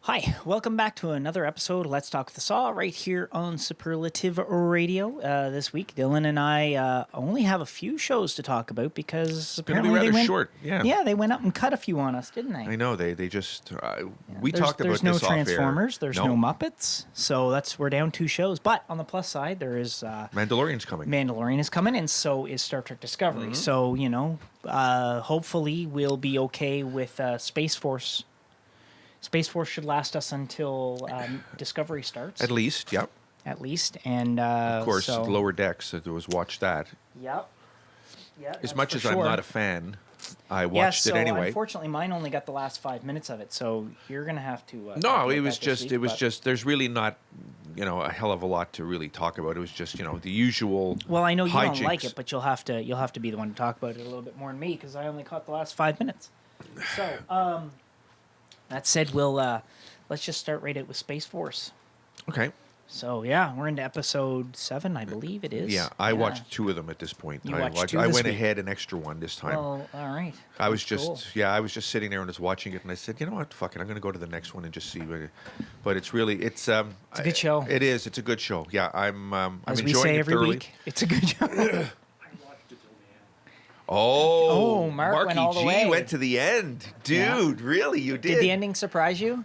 Hi, welcome back to another episode of Let's Talk the Saw right here on Superlative Radio. This week, Dylan and I only have a few shows to talk about because apparently rather they went short. Yeah, they went up and cut a few on us, didn't they? I know they just we talked about there's no this off air. Transformers, there's no Muppets, so we're down 2 shows. But on the plus side, there is Mandalorian's coming. Mandalorian is coming, and so is Star Trek Discovery. Mm-hmm. So hopefully we'll be okay with Space Force. Space Force should last us until Discovery starts. At least, yep. At least, and Of course, Lower Decks. There was watch that. Yep. Yeah. As much as I'm not a fan, I watched it anyway. Unfortunately, mine only got the last 5 minutes of it, so you're gonna have to. No, it was just. There's really not, a hell of a lot to really talk about. It was just, the usual. Well, I know you don't hijinks. like it, but you'll have to be the one to talk about it a little bit more than me because I only caught the last 5 minutes. So, that said, let's just start right out with Space Force. Okay. So yeah, we're into episode 7, I believe it is. Yeah, I watched 2 of them at this point. You I watched 2 I this went week. ahead an extra one this time. Well, all right. I was Cool. I was just sitting there and just watching it, and I said, you know what, fuck it, I'm going to go to the next one and just see. But it's really, it's a good show. It is. It's a good show. Yeah, I'm As enjoying we say it every thoroughly. week, it's a good show. Oh, Mark Marky went all the G way. went to the end, dude. Really, you did? Did the ending surprise you?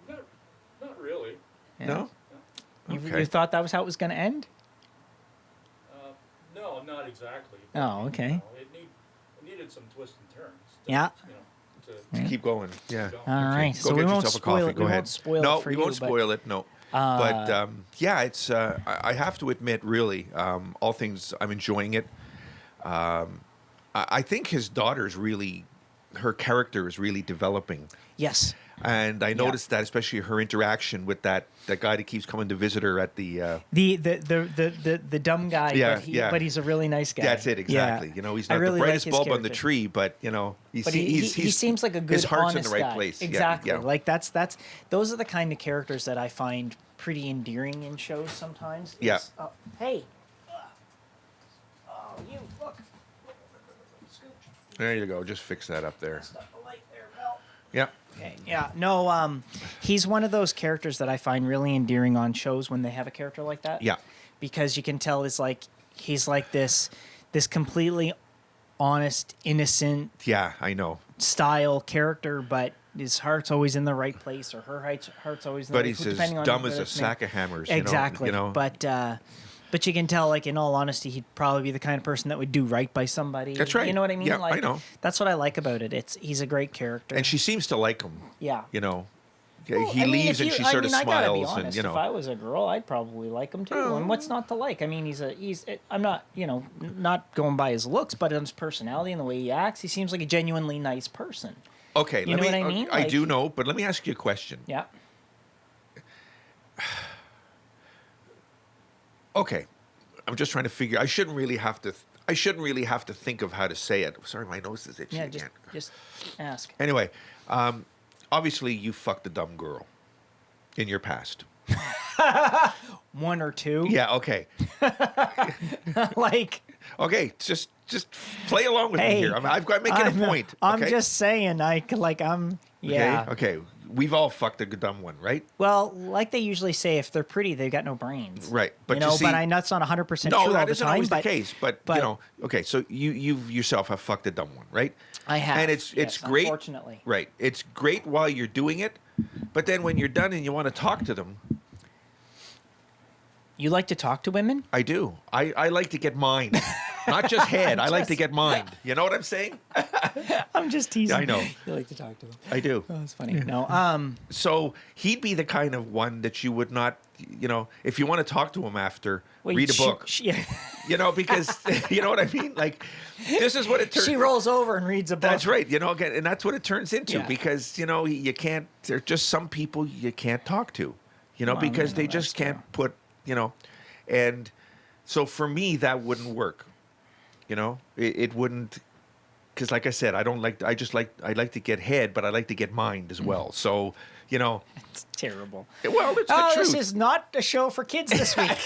Not really. Yeah. No. You, Okay. you thought that was how it was going to end? No, not exactly. Oh, okay. It needed some twists and turns. Yeah. To Keep going. Yeah. Go. All right. Go So get we won't yourself a spoil coffee. it. Go we ahead. won't spoil no, it for we you. won't spoil it. No. But yeah, it's. I have to admit, really, all things, I'm enjoying it. I think his daughter's really, her character is really developing. Yes. And I noticed that, especially her interaction with that guy that keeps coming to visit her at the. The dumb guy. Yeah, but he's a really nice guy. That's it, exactly. Yeah. He's I not really the like brightest his bulb on the character. tree, but But he seems like a good, his heart's in honest the right guy. place. Yeah, Exactly. yeah. Like that's those are the kind of characters that I find pretty endearing in shows sometimes. Yeah. Hey. Oh, you look. There you go. Just fix that up there. Stuck the light there, Mel. Yeah. Okay. Yeah. No. He's one of those characters that I find really endearing on shows when they have a character like that. Yeah. Because you can tell he's like this completely honest, innocent Yeah, I know. style character, but his heart's always in the right place, or her heart's always in the But right he's place. as depending on dumb whether as a it's sack of hammers. Exactly. You know. But you can tell, like, in all honesty, he'd probably be the kind of person that would do right by somebody. That's right. You know what I mean? Yeah, like, I know. That's what I like about it. He's a great character. And she seems to like him. Yeah. You know. Well, He I mean, leaves if and you- she I sort of mean, I gotta be smiles, honest, and if I was a girl, I'd probably like him too. And what's not to like? I mean, I'm not, not going by his looks, but on his personality and the way he acts, he seems like a genuinely nice person. Okay, You know what I mean? I Like- do know, but let me ask you a question. Yeah. Okay, I'm just trying to figure. I shouldn't really have to think of how to say it. Sorry, my nose is itchy Yeah. again. Just ask. Anyway, obviously you fucked a dumb girl in your past. One or two. Yeah. Okay. Like. Okay. Just play along with me Hey, here. I've got making a point. I'm okay? just saying. Yeah. Okay. We've all fucked a dumb one, right? Well, like they usually say, if they're pretty, they've got no brains. Right. But you see, that's not 100% true no, all that the isn't time. always but, the case. But okay. So you yourself have fucked a dumb one, right? I have. And it's yes, great. Unfortunately. Right. It's great while you're doing it, but then when you're done and you want to talk to them, You like to talk to women? I do. I like to get mine, not just head. I like to get mine. You know what I'm saying? I'm just teasing. I know. You like to talk to them. I do. Oh, that's funny. No. So he'd be the kind of one that you would not, if you want to talk to him after, read a book. Because you know what I mean? Like, this is what it turns. She rolls over and reads a book. That's right. Again, and that's what it turns into Yeah. because, you can't, there are just some people you can't talk to, because they just can't put, and so for me, that wouldn't work. It wouldn't, because like I said, I like to get head, but I like to get mind as well. So, It's terrible. well, it's the truth. This is not a show for kids this week.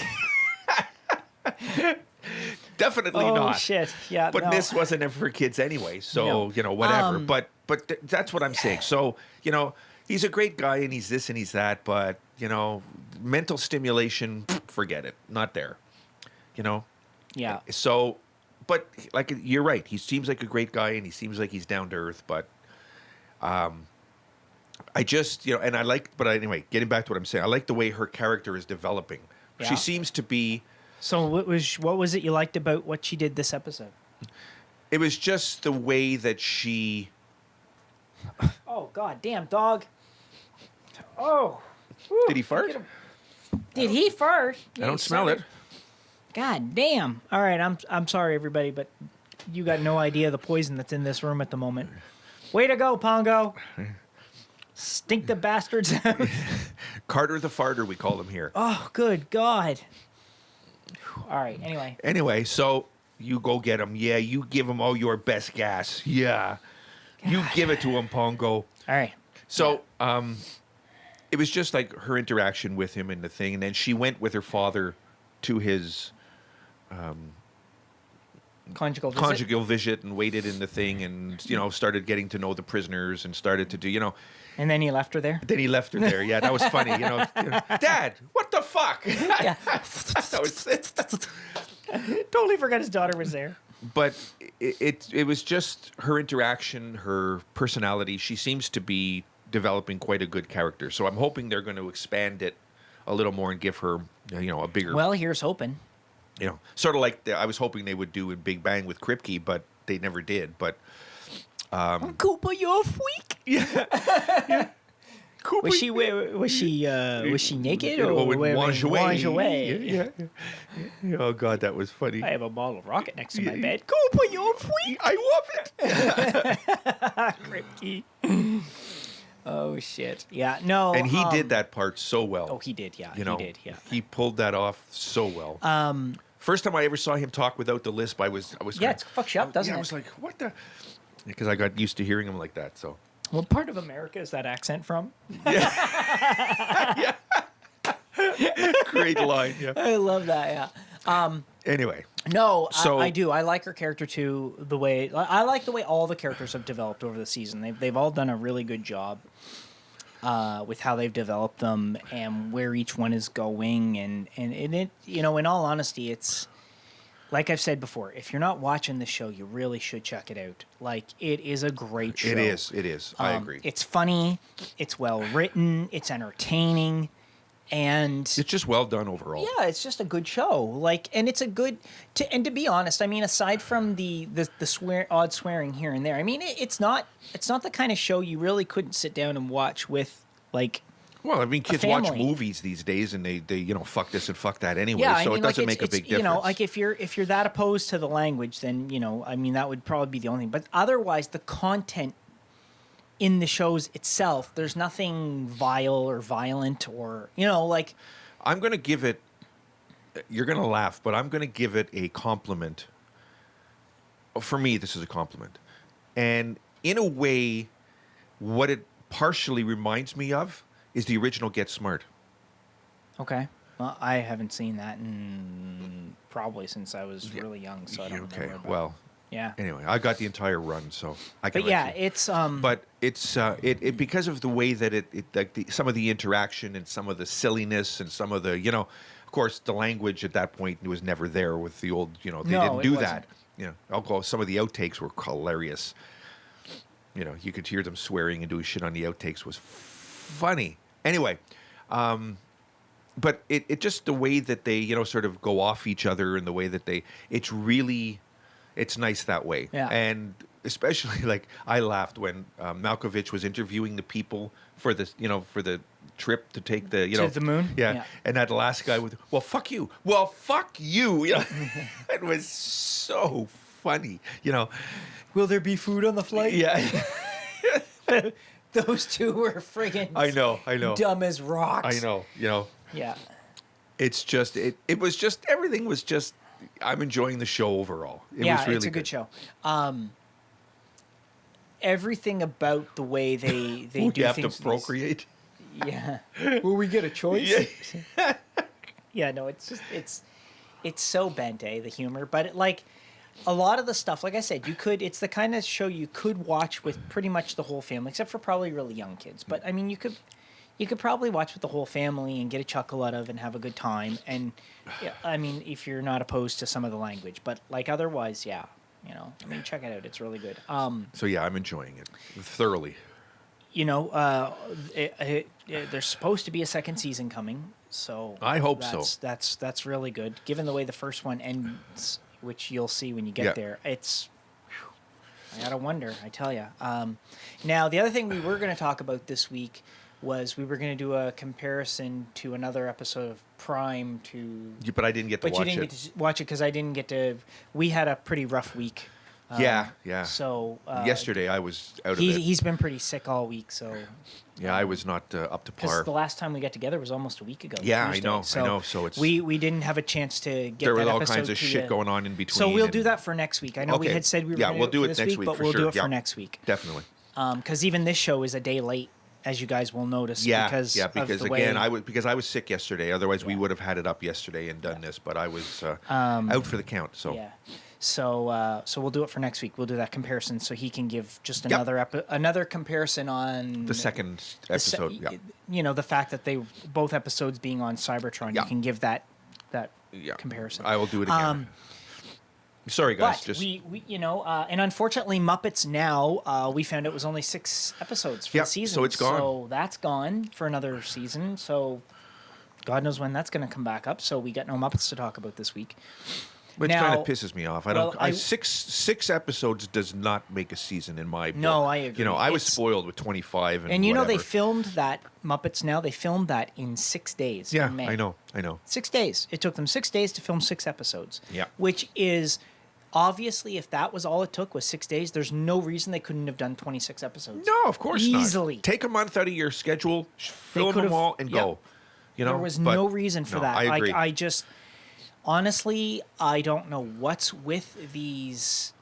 Definitely Oh, not. shit. Yeah, But no. this wasn't ever for kids anyway. So, No. whatever. But that's what I'm saying. So, he's a great guy and he's this and he's that, but mental stimulation, forget it, not there. Yeah. So, but like you're right, he seems like a great guy and he seems like he's down to earth, but I just and I like, but anyway, getting back to what I'm saying, I like the way her character is developing. Yeah. She seems to be. So what was it you liked about what she did this episode? It was just the way that she. Oh god damn dog. Oh. Whew, Did he fart? Did he fart? I don't smell it. God damn. All right, I'm sorry everybody, but you got no idea the poison that's in this room at the moment. Way to go, Pongo. Stink the bastards out. Carter the farter, we call him here. Oh, good God. All right, Anyway, so you go get him. Yeah, you give him all your best gas. Yeah. You give it to him, Pongo. All right. So, it was just like her interaction with him and the thing, and then she went with her father to his Conjugal visit. and waited in the thing, and started getting to know the prisoners and started to do And then he left her there? Then he left her there. Yeah, that was funny. Dad, what the fuck? Yeah. That was it. Totally forgot his daughter was there. But it was just her interaction, her personality. She seems to be developing quite a good character. So I'm hoping they're going to expand it a little more and give her, a bigger. Well, here's hoping. Sort of like I was hoping they would do in Big Bang with Kripke, but they never did. But Koopa, you're a freak. yeah. Koopa, Was she naked or with wearing lingerie? Yeah. Oh God, that was funny. I have a bottle of rocket next to my bed. Koopa, you're a freak. I love it. Kripke. Oh shit. Yeah. No. And he did that part so well. Oh, he did. Yeah. He did. Yeah. He pulled that off so well. First time I ever saw him talk without the lisp, I was. Yeah, it fucks you up, doesn't it? I was like, what the? Because I got used to hearing him like that. So. What part of America is that accent from? Yeah. Great line. Yeah. I love that. Yeah. Anyway. No, So I do. I like her character too. I like the way all the characters have developed over the season. They've all done a really good job with how they've developed them and where each one is going. And it in all honesty, it's like I've said before. If you're not watching the show, you really should check it out. Like it is a great show. It is. I agree. It's funny. It's well written. It's entertaining. And it's just well done overall. Yeah, it's just a good show. Like, and it's a good. To be honest, I mean, aside from the odd swearing here and there, I mean, it's not the kind of show you really couldn't sit down and watch with like. Well, I mean, kids watch movies these days, and they fuck this and fuck that anyway. Yeah, so it doesn't make a big difference. Like if you're that opposed to the language, then I mean, that would probably be the only thing. But otherwise, the content in the shows itself, there's nothing vile or violent or like. I'm gonna give it. You're gonna laugh, but I'm gonna give it a compliment. For me, this is a compliment, and in a way, what it partially reminds me of is the original Get Smart. Okay. Well, I haven't seen that in probably since I was really young, so I don't remember. Okay. Well. Yeah. Anyway, I got the entire run, so I can. But yeah, it's But it's it because of the way that it like some of the interaction and some of the silliness and some of the of course the language at that point was never there with the old they didn't do that. I'll call some of the outtakes were hilarious. You could hear them swearing and doing shit on the outtakes was funny. Anyway, but it just the way that they sort of go off each other and the way that it's nice that way. Yeah. And especially like I laughed when Malkovich was interviewing the people for this, for the trip to take the, to the moon. Yeah. And that last guy with, well, fuck you. Well, fuck you. It was so funny. Will there be food on the flight? Yeah. Those two were friggin' I know. Dumb as rocks. I know. Yeah. It's just it was just everything was just I'm enjoying the show overall. It was really it's a good show. Everything about the way they do things. You have to procreate. Yeah. Will we get a choice? Yeah. Yeah. No. It's just it's so bent, the humor. But a lot of the stuff, like I said, it's the kind of show you could watch with pretty much the whole family, except for probably really young kids. But I mean, you could probably watch with the whole family and get a chuckle out of and have a good time. And yeah, I mean, if you're not opposed to some of the language, but like otherwise, yeah, I mean, check it out. It's really good. So yeah, I'm enjoying it thoroughly. There's supposed to be a second season coming, so I hope so. That's really good. Given the way the first one ends, which you'll see when you get there, it's. I gotta wonder. I tell you. Now, the other thing we were going to talk about this week was we were going to do a comparison to another episode of Prime to. But I didn't get to watch it. But you didn't get to watch it because I didn't get to. We had a pretty rough week. Yeah. So yesterday I was out of it. He's been pretty sick all week, so. Yeah, I was not up to par. Because the last time we got together was almost a week ago. Yeah, Tuesday. I know. So it's we didn't have a chance to get there that was all episode kinds of to shit you. going on in between. So we'll do that for next week. I know we Okay. had said we were Yeah, going we'll to do do it it this next week, week but for we'll do sure. it Yeah. for next week. Definitely. Because even this show is a day late, as you guys will notice. Yeah, because yeah. of Because the again, way, I was sick yesterday. Otherwise, we Yeah. would have had it up yesterday and done this. But I was out for the count. So Yeah. So we'll do it for next week. We'll do that comparison, so he can give just Yep. another comparison on the second episode. Yeah. The fact that both episodes being on Cybertron, Yeah. you can give that Yeah. comparison. I will do it again. Sorry, guys. But Just and unfortunately, Muppets Now, we found it was only 6 episodes for Yep, the season. so it's gone. So that's gone for another season. So God knows when that's going to come back up. So we got no Muppets to talk about this week. which Now- kind of pisses me off. I don't. well, I- six episodes does not make a season in my book. No, I agree. I was It's- spoiled with 25 and And they whatever. filmed that Muppets Now. They filmed that in 6 days. Yeah, in May. I know. 6 days. It took them 6 days to film 6 episodes. Yeah. Which is obviously, if that was all it took was 6 days, there's no reason they couldn't have done 26 episodes. No, of course Easily. not. Take a month out of your schedule, film could've- them all, and go. There was but no reason for no, that. I agree. I just honestly, I don't know what's with these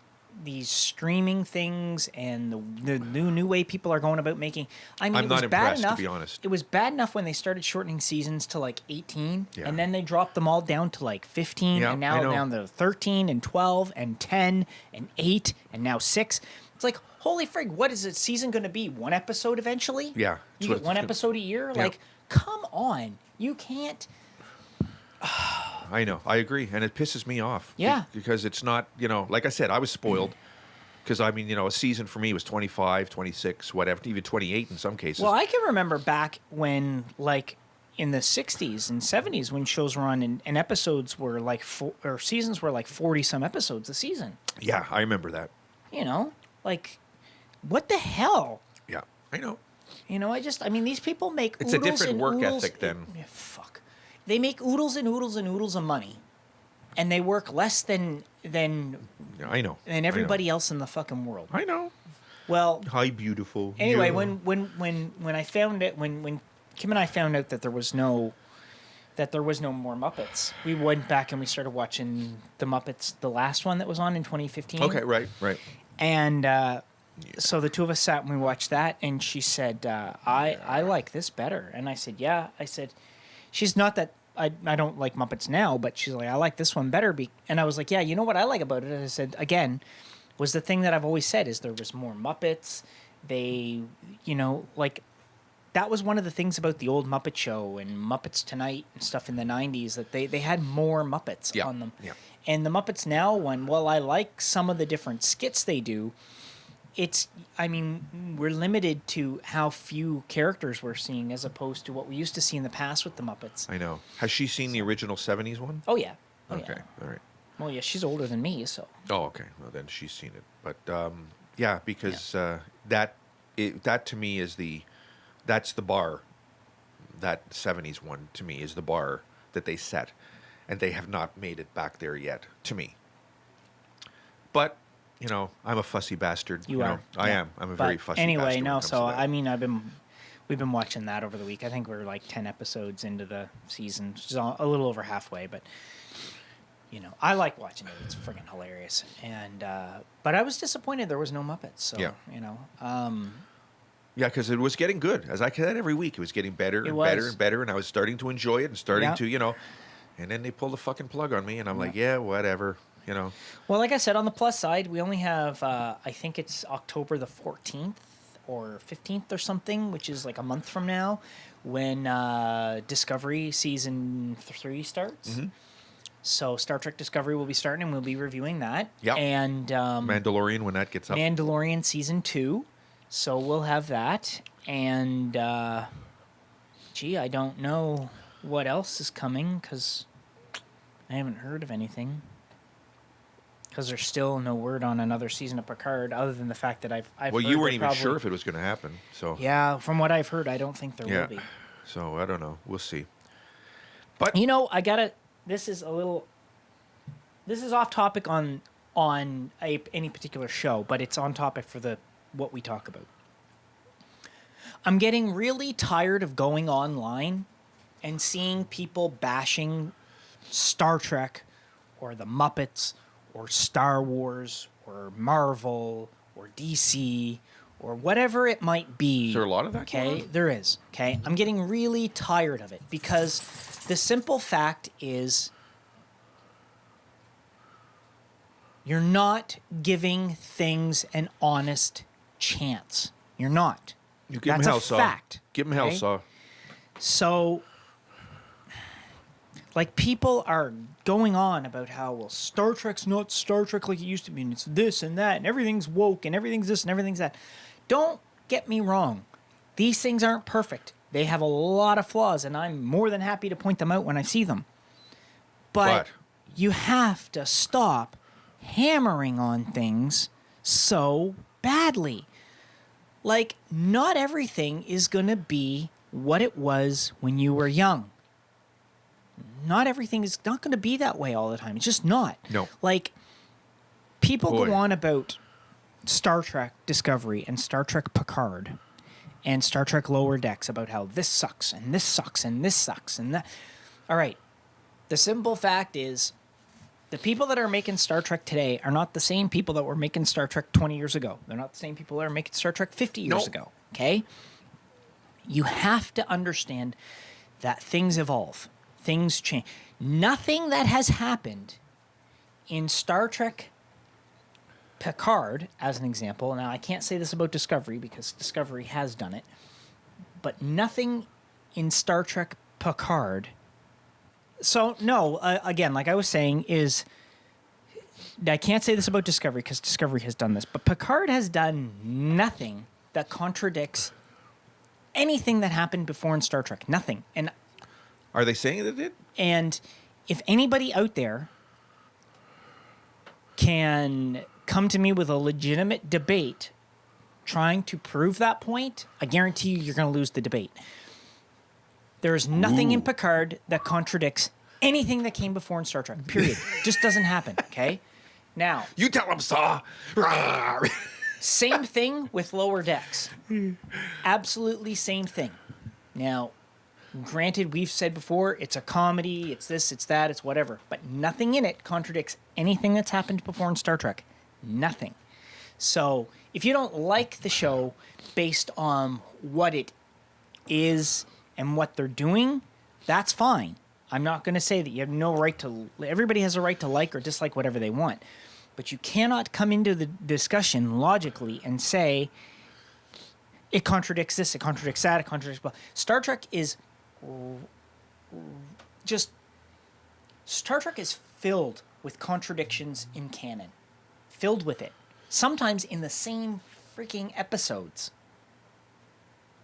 streaming things and the new way people are going about making. I mean, I'm it was not bad impressed, to enough. be honest. It was bad enough when they started shortening seasons to like 18, Yeah. and then they dropped them all down to like 15, Yeah, and I now know. down to 13 and 12 and 10 and 8 and now 6. It's like, holy frig, what is a season going to be? 1 episode eventually? Yeah, You that's what get it's 1 gonna- episode a year? Yeah. Like, come on. You can't. I know. I agree, and it pisses me off. Yeah. Because it's not. Like I said, I was spoiled. Because I mean, a season for me was 25, 26, whatever, even 28 in some cases. Well, I can remember back when, like, in the 60s and 70s when shows were on and episodes were like, or seasons were like 40 some episodes a season. Yeah, I remember that. Like, what the hell? Yeah, I know. I mean, these people make It's a oodles different and work oodles- ethic then. Yeah, fuck. They make oodles and oodles and oodles of money, and they work less than Yeah, I know. everybody else in the fucking world. I know. Well, Hi, beautiful. anyway, Yeah. when I found it, when Kim and I found out that there was no more Muppets, we went back and we started watching the Muppets, the last one that was on in 2015. Okay, right. And so the two of us sat and we watched that, and she said, I like this better. And I said, yeah. I said, she's not that, I don't like Muppets Now, but she's like, I like this one better. And I was like, yeah, you know what I like about it? And I said, again, was the thing that I've always said is there was more Muppets. They, like, that was one of the things about the old Muppet Show and Muppets Tonight and stuff in the 90s, that they had more Muppets Yeah, on them. yeah. And the Muppets Now one, while I like some of the different skits they do, we're limited to how few characters we're seeing as opposed to what we used to see in the past with the Muppets. I know. Has she seen the original 70s one? Oh, yeah. Oh, Okay, yeah. all right. Well, yeah, she's older than me, so. Oh, okay. Well, then she's seen it. But yeah, because that to me is that's the bar. That 70s one to me is the bar that they set, and they have not made it back there yet to me. But I'm a fussy bastard. You are. I Yeah. am. I'm a But very fussy anyway, bastard. no, when it comes so to that. we've been watching that over the week. I think we're like 10 episodes into the season, which is a little over halfway, but I like watching it. It's freaking hilarious. And but I was disappointed there was no Muppets. So, Yeah. Yeah, because it was getting good. As I said every week, it was getting better and better and better, and I was starting to enjoy it and starting Yeah. to, and then they pulled the fucking plug on me, and I'm like, yeah, whatever. you know. Well, like I said, on the plus side, we only have, I think it's October the 14th or 15th or something, which is like a month from now, when Discovery Season 3 starts. Mm-hmm. So Star Trek Discovery will be starting, and we'll be reviewing that. Yep. And Mandalorian when that gets up. Mandalorian Season 2. So we'll have that. And, I don't know what else is coming, because I haven't heard of anything. Because there's still no word on another season of Picard, other than the fact that I've Well, heard you weren't that even probably, sure if it was going to happen. So Yeah, from what I've heard, I don't think there yeah. will be. So I don't know. We'll see. But You know, this is off topic on any particular show, but it's on topic for what we talk about. I'm getting really tired of going online and seeing people bashing Star Trek or the Muppets or Star Wars or Marvel or DC or whatever it might be. Is there a lot of that going Okay, on? there is. Okay, I'm getting really tired of it because the simple fact is you're not giving things an honest chance. You're not. you give That's him a hell saw. fact. Give him hell okay? saw. So, like, people are going on about how, well, Star Trek's not Star Trek like it used to be, and it's this and that, and everything's woke, and everything's this and everything's that. Don't get me wrong. These things aren't perfect. They have a lot of flaws, and I'm more than happy to point them out when I see them. But you have to stop hammering on things so badly. Like, not everything is going to be what it was when you were young. Not everything is not going to be that way all the time. It's just not. No. Like, people Boy. go on about Star Trek Discovery and Star Trek Picard and Star Trek Lower Decks about how this sucks and this sucks and this sucks and that. All right. The simple fact is the people that are making Star Trek today are not the same people that were making Star Trek 20 years ago. They're not the same people that are making Star Trek 50 years Nope. ago. Okay? You have to understand that things evolve. Things change. Nothing that has happened in Star Trek Picard, as an example, now I can't say this about Discovery because Discovery has done it, but nothing in Star Trek Picard. So, no, again, like I was saying, is I can't say this about Discovery because Discovery has done this, but Picard has done nothing that contradicts anything that happened before in Star Trek. Nothing. Are they saying that it did? And if anybody out there can come to me with a legitimate debate trying to prove that point, I guarantee you're going to lose the debate. There is nothing in Picard that contradicts anything that came before in Star Trek. Period. Just doesn't happen. Okay. Now, You tell him, Saw. same thing with Lower Decks. Absolutely same thing. Now, granted, we've said before, it's a comedy, it's this, it's that, it's whatever. But nothing in it contradicts anything that's happened before in Star Trek. Nothing. So, if you don't like the show based on what it is and what they're doing, that's fine. I'm not going to say that you have no right to... Everybody has a right to like or dislike whatever they want. But you cannot come into the discussion logically and say, it contradicts this, it contradicts that, it contradicts... Blah. Star Trek is just... Star Trek is filled with contradictions in canon. Filled with it. Sometimes in the same freaking episodes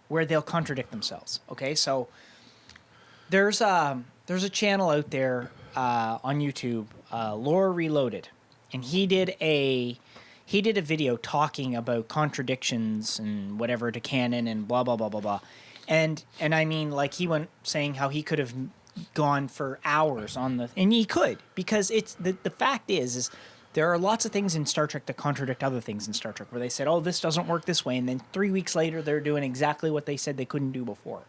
where they'll contradict themselves. Okay, so there's a channel out there on YouTube, Lore Reloaded, and he did a video talking about contradictions and whatever to canon and blah blah blah blah blah, and I mean, like, he went saying how he could have gone for hours on and he could, because it's the fact is there are lots of things in Star Trek that contradict other things in Star Trek where they said, oh, this doesn't work this way, and then 3 weeks later they're doing exactly what they said they couldn't do before.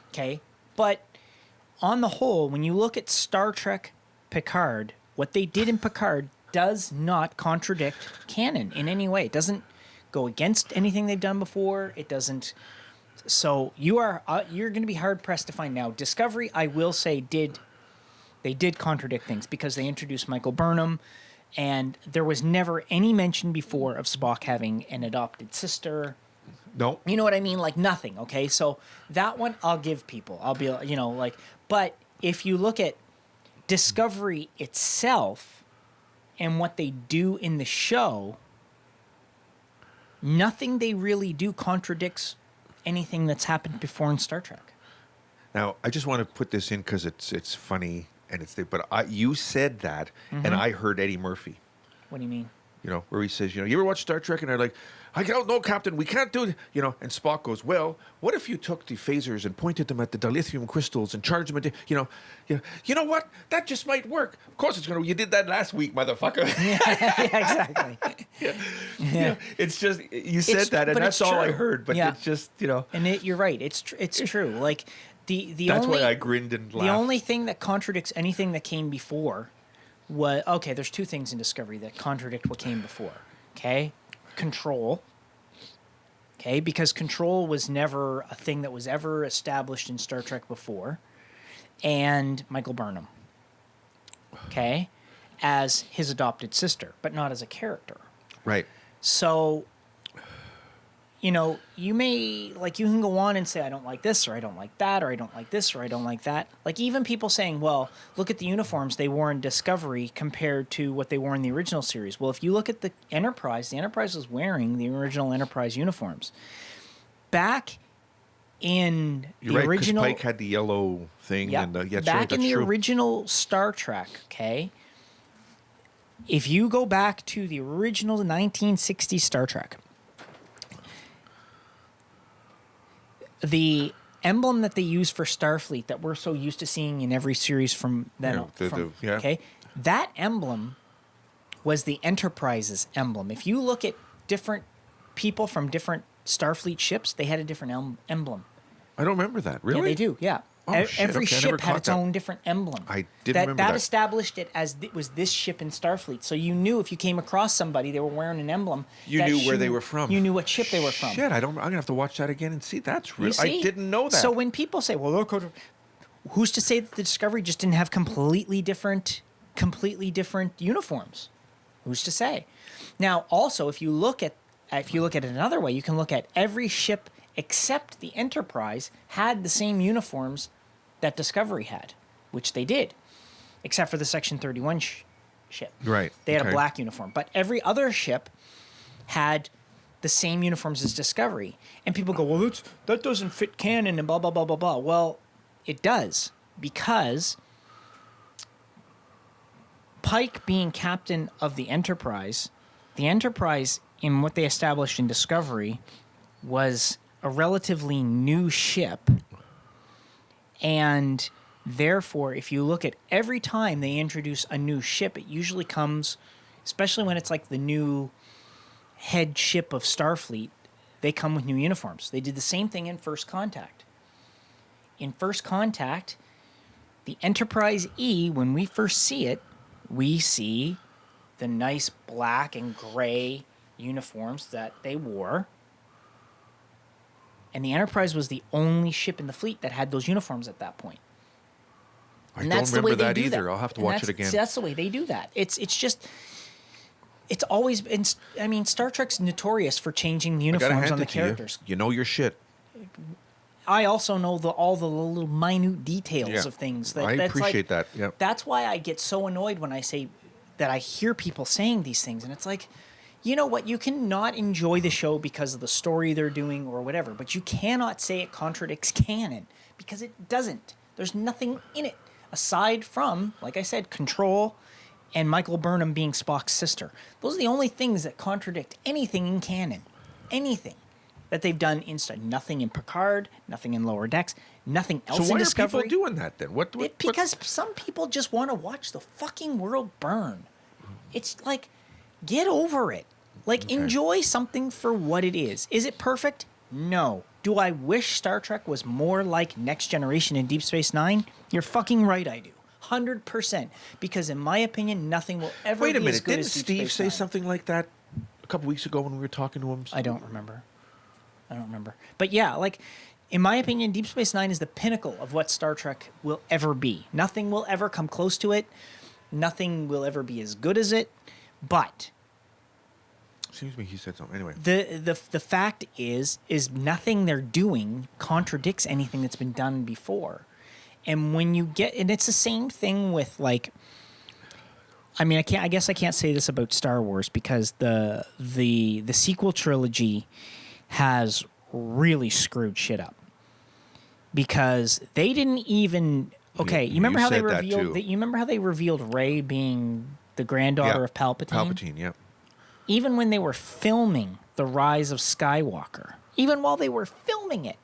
Okay, but on the whole, when you look at Star Trek Picard, what they did in Picard does not contradict canon in any way. It doesn't go against anything they've done before. It doesn't. So you're going to be hard pressed to find now. Discovery, I will say, did contradict things because they introduced Michael Burnham And there was never any mention before of Spock having an adopted sister. No. You know what I mean? Like nothing, okay? So that one I'll give people. I'll be, but if you look at Discovery itself and what they do in the show, nothing they really do contradicts anything that's happened before in Star Trek. Now, I just want to put this in because it's funny and you said that, and I heard Eddie Murphy. What do you mean? Where he says, you ever watch Star Trek? And they're like, I don't know, Captain, we can't do it. And Spock goes, well, what if you took the phasers and pointed them at the dilithium crystals and charged them into, you know what? That just might work. Of course it's going to, you did that last week, motherfucker. Yeah, exactly. Yeah. It's just, you said that, and that's all I heard, but it's just, And you're right. It's true. Like, that's why I grinned and laughed. The only thing that contradicts anything that came before was, okay, there's two things in Discovery that contradict what came before. Okay? Control. Okay? Because control was never a thing that was ever established in Star Trek before. And Michael Burnham. Okay? As his adopted sister, but not as a character. Right. So, you may, you can go on and say, I don't like this, or I don't like that, or I don't like this, or I don't like that. Like, even people saying, well, look at the uniforms they wore in Discovery compared to what they wore in the original series. Well, if you look at the Enterprise was wearing the original Enterprise uniforms. Back in the original... Pike had the yellow thing. Yeah, back in the original Star Trek, okay? If you go back to the original 1960s Star Trek... the emblem that they use for Starfleet that we're so used to seeing in every series from then on, okay, that emblem was the Enterprise's emblem. If you look at different people from different Starfleet ships, they had a different emblem. I don't remember that. Really? Yeah, they do. Yeah. Oh, shit. Every Okay, I ship never had caught its that. own different emblem. I didn't remember that. That established it as it was this ship in Starfleet. So you knew if you came across somebody, they were wearing an emblem. You knew where they were from. You knew what ship they were from. Shit, I'm gonna have to watch that again and see. That's real. You see? I didn't know that. So when people say, "Well, look," who's to say that the Discovery just didn't have completely different uniforms? Who's to say? Now, also, if you look at it another way, you can look at every ship except the Enterprise had the same uniforms that Discovery had, which they did, except for the Section 31 ship. Right. They had a black uniform, but every other ship had the same uniforms as Discovery. And people go, well, that doesn't fit canon and blah, blah, blah, blah, blah. Well, it does, because Pike being captain of the Enterprise, in what they established in Discovery, was a relatively new ship. And therefore, if you look at every time they introduce a new ship, it usually comes, especially when it's like the new head ship of Starfleet, they come with new uniforms. They did the same thing in First Contact. In First Contact, the Enterprise E, when we first see it, we see the nice black and gray uniforms that they wore. And the Enterprise was the only ship in the fleet that had those uniforms at that point. I don't remember that either. I'll have to watch it again. That's the way they do that. It's always been. I mean, Star Trek's notorious for changing the uniforms on the characters. You know your shit. I also know all the little minute details of things. I appreciate that. Yeah. That's why I get so annoyed when I say that I hear people saying these things, and it's like, you know what? You cannot enjoy the show because of the story they're doing or whatever, but you cannot say it contradicts canon, because it doesn't. There's nothing in it aside from, like I said, Control and Michael Burnham being Spock's sister. Those are the only things that contradict anything in canon. Anything that they've done in Star. Nothing in Picard, nothing in Lower Decks, nothing else in Discovery. So why are people doing that then? Because some people just want to watch the fucking world burn. It's like, get over it. Like, enjoy something for what it is. Is it perfect? No. Do I wish Star Trek was more like Next Generation and Deep Space Nine? You're fucking right, I do. 100%. Because in my opinion, nothing will ever be as good as Deep Space Nine. Didn't Steve say something like that a couple weeks ago when we were talking to him? I don't remember. But yeah, like, in my opinion, Deep Space Nine is the pinnacle of what Star Trek will ever be. Nothing will ever come close to it. Nothing will ever be as good as it. But Seems to me he said something. Anyway. the fact is nothing they're doing contradicts anything that's been done before. And when you get, and it's the same thing with like, I mean, I guess I can't say this about Star Wars because the sequel trilogy has really screwed shit up. Because they didn't even, okay, you remember how they said that revealed too. you remember how they revealed Rey being the granddaughter of Palpatine? Palpatine, yeah. Even when they were filming The Rise of Skywalker, even while they were filming it,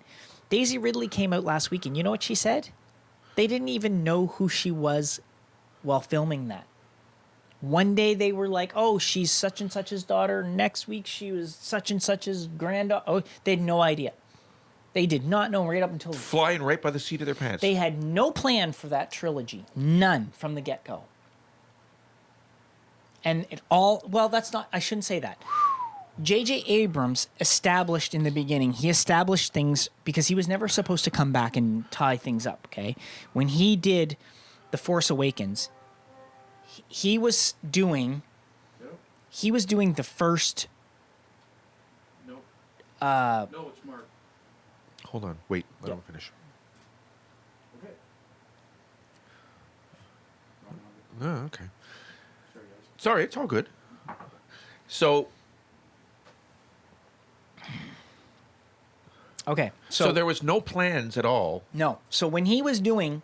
Daisy Ridley came out last week, and you know what she said? They didn't even know who she was while filming that. One day they were like, oh, she's such and such's daughter. Next week she was such and such's granddaughter. Oh, they had no idea. They did not know right up until... Flying right by the seat of their pants. They had no plan for that trilogy. None from the get-go. And it all... Well, that's not... I shouldn't say that. J.J. Abrams established in the beginning, he established things because he was never supposed to come back and tie things up, okay? When he did The Force Awakens, he was doing... He was doing the first... Nope. No, it's Mark. Hold on. Wait. Let him finish. Okay. Oh, okay. Sorry, guys. Sorry, it's all good. So Okay, so there was no plans at all. No. So when he was doing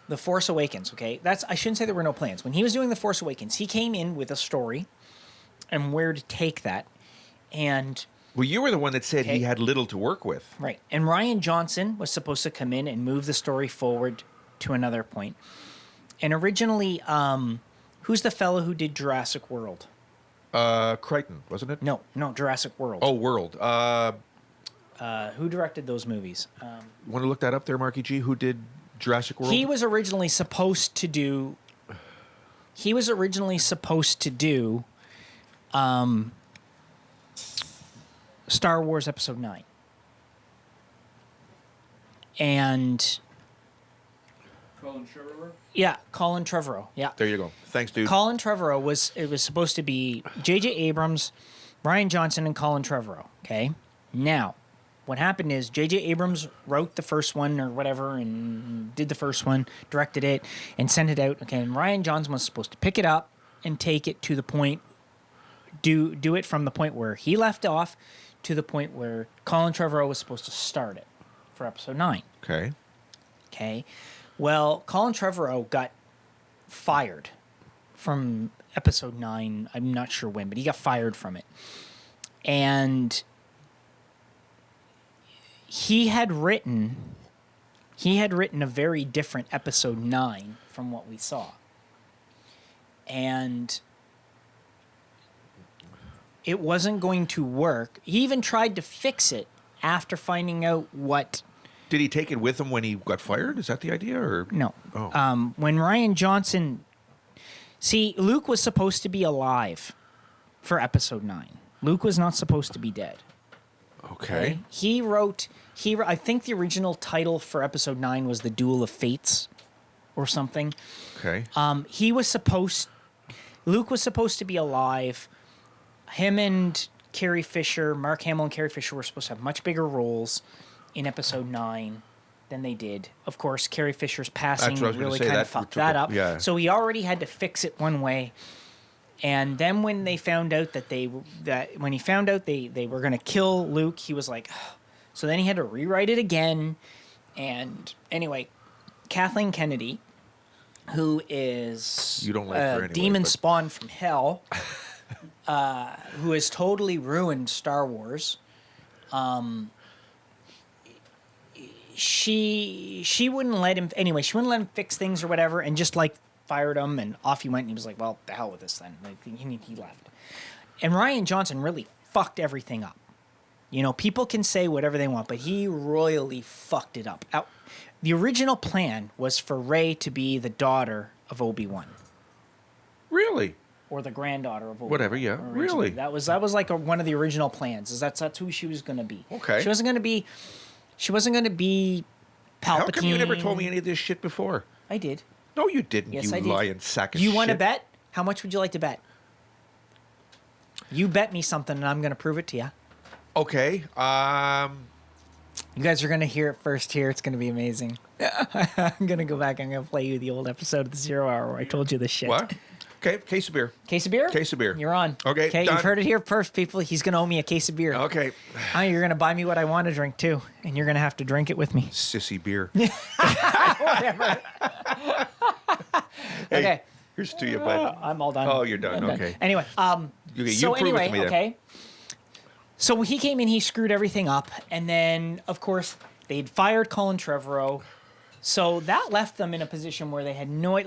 The Force Awakens, okay, I shouldn't say there were no plans. When he was doing The Force Awakens, he came in with a story and where to take that. And Well, you were the one that said he Okay. had little to work with. right. And Ryan Johnson was supposed to come in and move the story forward to another point. And originally, who's the fellow who did Jurassic World? Crichton, wasn't it? No, Jurassic World. Oh, World. Who directed those movies? Want to look that up there, Marky G? Who did Jurassic World? He was originally supposed to do. Star Wars Episode 9. And Colin Trevorrow? yeah, Colin Trevorrow. Yeah. There you go. Thanks, dude. Colin Trevorrow was supposed to be J.J. Abrams, Ryan Johnson, and Colin Trevorrow. Okay. Now, what happened is J.J. Abrams wrote the first one or whatever and did the first one, directed it, and sent it out. Okay. And Ryan Johnson was supposed to pick it up and take it to the point, do it from the point where he left off to the point where Colin Trevorrow was supposed to start it for Episode 9. Okay. Okay. Well, Colin Trevorrow got fired from Episode 9. I'm not sure when, but he got fired from it. And he had written a very different Episode 9 from what we saw. And it wasn't going to work. He even tried to fix it after finding out what... Did he take it with him when he got fired? Is that the idea? Or No. Oh. When Ryan Johnson... See, Luke was supposed to be alive for Episode 9. Luke was not supposed to be dead. Okay. He wrote... I think the original title for Episode 9 was The Duel of Fates or something. Okay. Luke was supposed to be alive. Him and Carrie Fisher, Mark Hamill and Carrie Fisher were supposed to have much bigger roles in Episode 9 than they did. Of course, Carrie Fisher's passing That's what I was gonna really say, kind that of fucked took that a- up. yeah. So he already had to fix it one way. And then when they found out that when he found out they were going to kill Luke, he was like, ugh. So then he had to rewrite it again. And anyway, Kathleen Kennedy, who is You don't like her anyway, demon but- spawned from hell, who has totally ruined Star Wars. She wouldn't let him anyway. She wouldn't let him fix things or whatever, and just like fired him, and off he went. And he was like, "Well, the hell with this then." Like he left. And Ryan Johnson really fucked everything up. You know, people can say whatever they want, but he royally fucked it up. The original plan was for Rey to be the daughter of Obi-Wan. Really? Or the granddaughter of Obi-Wan. Whatever, yeah. originally. Really? That was like one of the original plans. Is that's who she was going to be. Okay. She wasn't going to be Palpatine. How come you never told me any of this shit before? I did. No, you didn't. Yes, you I did. lying sack of You shit. want to bet? How much would you like to bet? You bet me something, and I'm going to prove it to you. Okay. You guys are going to hear it first here. It's going to be amazing. I'm going to go back. I'm going to play you the old episode of the 0 Hour where I told you this shit. What? Okay, case of beer. Case of beer? Case of beer. You're on. Okay, Okay, done. you've heard it here first, people. He's going to owe me a case of beer. Okay. You're going to buy me what I want to drink, too. And you're going to have to drink it with me. Sissy beer. Whatever. Hey, Okay. here's to you, bud. I'm all done. Oh, you're done. I'm done. Okay. Anyway, You prove it to me then. okay. So he came in, he screwed everything up, and then, of course, they'd fired Colin Trevorrow. So that left them in a position where they had no,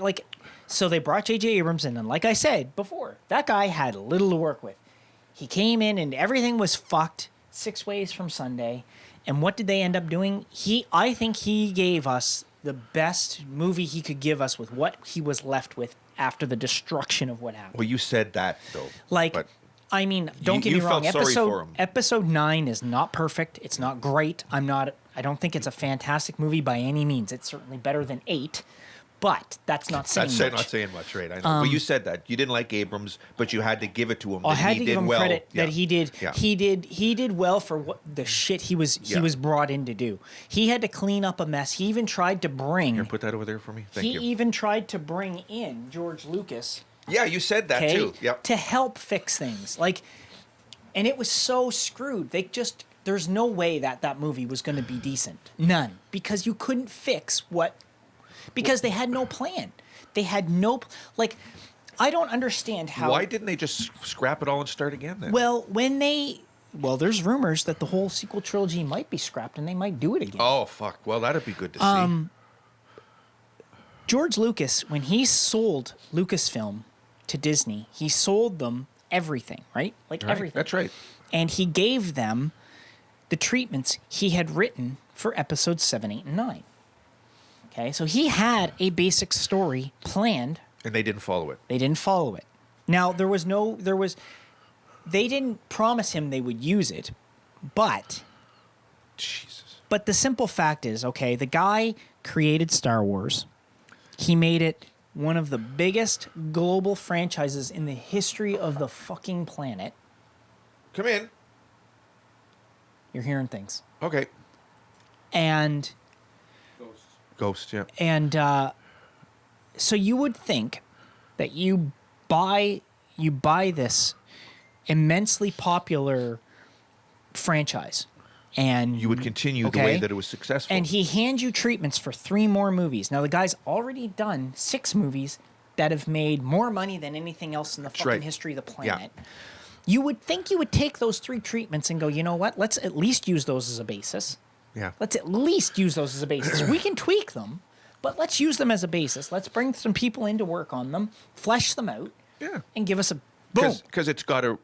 so they brought J.J. Abrams in, and like I said before, that guy had little to work with. He came in, and everything was fucked 6 ways from Sunday. And what did they end up doing? I think he gave us the best movie he could give us with what he was left with after the destruction of what happened. Well, you said that, though. But I mean, don't get you me wrong. felt sorry for him. Episode 9 is not perfect. It's not great. I don't think it's a fantastic movie by any means. It's certainly better than 8, but that's not saying much. That's not saying much, right? I know. Well, you said that you didn't like Abrams, but you had to give it to him. I had to give him credit Yeah. that he did. Yeah. He did well for what the shit he was brought in to do. He had to clean up a mess. He even tried to bring. Here, put that over there for me. Thank you. He even tried to bring in George Lucas. Yeah, you said that too. Yep. To help fix things. And it was so screwed. There's no way that movie was going to be decent. None. Because you couldn't fix because they had no plan. They had no, I don't understand how. Why didn't they just scrap it all and start again then? Well, there's rumors that the whole sequel trilogy might be scrapped and they might do it again. Oh, fuck. Well, that'd be good to see. George Lucas, when he sold Lucasfilm to Disney, he sold them everything, right? Right, Everything. That's right. And he gave them the treatments he had written for episodes 7, 8, and 9. Okay, so he had a basic story planned. And they didn't follow it. They didn't follow it. Now, they didn't promise him they would use it, but Jesus. But the simple fact is, okay, the guy created Star Wars. He made it one of the biggest global franchises in the history of the fucking planet. Come in. You're hearing things. Okay. And Ghost, yeah. And so you would think that you buy this immensely popular franchise, and You would continue the way that it was successful. And he hands you treatments for 3 more movies. Now the guy's already done 6 movies that have made more money than anything else in the fucking right. history of the planet. You would think you would take those 3 treatments and go, you know what? Let's at least use those as a basis. Yeah. Let's at least use those as a basis. We can tweak them, but let's use them as a basis. Let's bring some people in to work on them, flesh them out, and give us a boom. Because it's got a